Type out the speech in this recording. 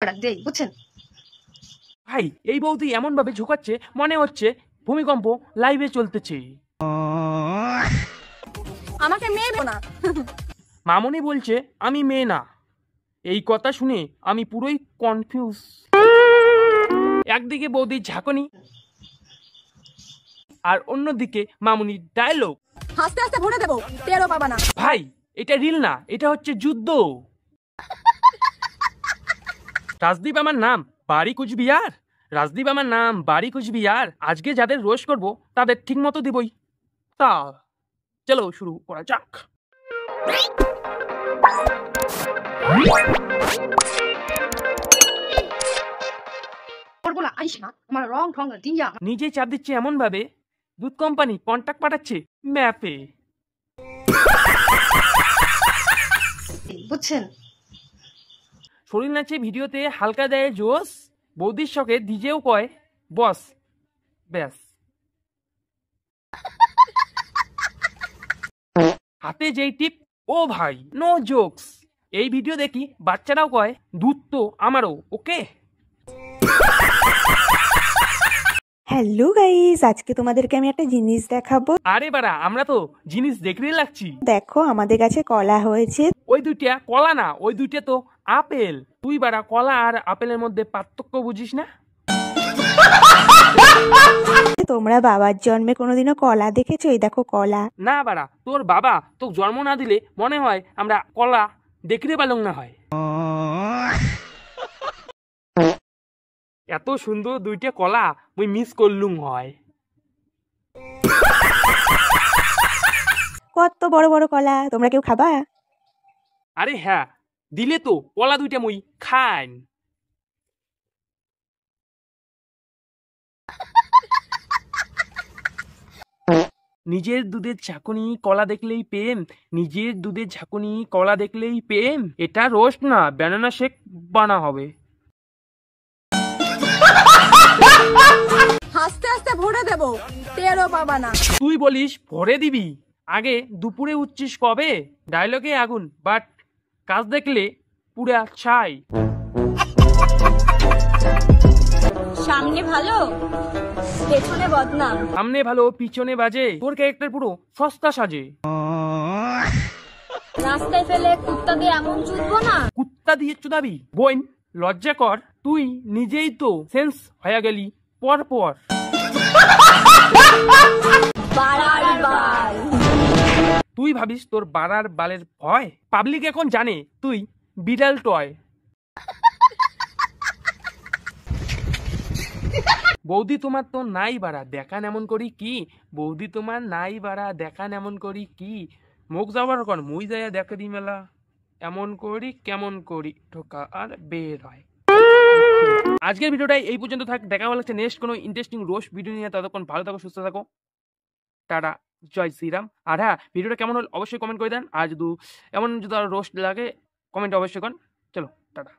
দেই, বুঝছেন? ভাই এই বৌদি এমন ভাবে ঝুঁকাচ্ছে মনে হচ্ছে ভূমিকম্প লাইভে চলতেছে। আমাকে মেয়ে না। মামনি বলছে আমি মেয়ে না। এই কথা শুনে আমি পুরোই কনফিউজ। একদিকে বৌদির ঝাঁকুনি আর অন্যদিকে মামুনির ডায়লগ। হাসতে হাসতে ভরে দেবো, টেরও পাবা না। ভাই এটা রিল না, এটা হচ্ছে যুদ্ধ। রাজদীপ আমার নাম, বাড়ি কুচবিহার। রাজদীপ আমার নাম, বাড়ি কুচবিহার। আজকে যাদের রোস্ট করব তাদের ঠিক মতো দিবই। তা চলো শুরু করা যাক। নিজে চাপ দিচ্ছে এমন ভাবে দুধ কোম্পানি কন্ট্যাক্ট পাঠাচ্ছে ম্যাপে, বুঝছেন? শরীর নাচে ভিডিওতে হালকা দেয় জোস, বৌদির শখে দিজেও কয় বস। ব্যাস, হাতে যেই টিপ ও ভাই নো জোকস। এই ভিডিও দেখি বাচ্চারাও কয় দুধ তো আমারও, ওকে। হ্যালো গাইস, আজকে তোমাদেরকে আমি একটা জিনিস দেখাবো। আরে বাড়া, আমরা তো জিনিস দেখলেই লাগছি। দেখো আমাদের কাছে কলা হয়েছে। ওই দুইটা কলা না, ওই দুইটা তো আপেল। তুই বাড়া কলা আর আপেলের মধ্যে পার্থক্য বুঝিস না? তোমরা বাবার জন্মে কোনোদিনও কলা দেখেছো? এই দেখো কলা। না বাড়া, তোর বাবা তো জন্ম না দিলে মনে হয় আমরা কলা দেখতে পারলাম না হয়। এত সুন্দর দুইটা কলা মুই মিস করলুম হয়। কত বড় বড় কলা, তোমরা কেউ খাবা? আরে হ্যাঁ, দিলে তো কলা দুইটা মুই খাইন। নিজের দুধের ঝাঁকুনি কলা দেখলেই প্রেম, নিজের দুধের ঝাঁকুনি কলা দেখলেই প্রেম। এটা রোস্ট না, ব্যানানা শেক বানা হবে। হাসতে হাসতে ভরে দেবো, টেরও পাবা না। তুই বলিস ভরে দিবি, আগে দুপুরে উঠছিস কবে? ডায়লগে আগুন, বাট কাজ দেখলে পুরা ছাই। সামনে ভালো, পেছনে বদনাম। সামনে ভালো পিছনে বাজে, তোর ক্যারেক্টার পুরো সস্তা সাজে। রাস্তায় ফেলে কুত্তা দিয়ে এমন চুদবো না। কুত্তা দিয়ে চুদাবি? বোন লজ্জা কর, তুই নিজেই তো সেন্স হয়ে গেলি পর পর। তুই ভাবিস তোর বাড়ার বালের ভয়? পাবলিক এখন জানে তুই বিড়াল টয়। বৌদি তোমার তো নাই বাড়া, দেখান এমন করি কি? বৌদি তোমার নাই বাড়া, দেখান এমন করি কি? মুখ যাবার কর, মুই যাইয়া দেখে দি মেলা এমন করি কেমন করি ঢোকা আর বের হয়। আজকের ভিডিওটাই এই পর্যন্ত থাক। দেখা হলো নেক্সট কোনো ইন্টারেস্টিং রোস্ট ভিডিও নিয়ে। ততক্ষণ ভালো থাকো, সুস্থ থাকো, টাটা, জয় শ্রীরাম। আর হ্যাঁ, ভিডিওটা কেমন হল অবশ্যই কমেন্ট করে দেন। আর যদি এমন যদি রোস্ট লাগে কমেন্ট অবশ্যই করেন। চলো টাটা।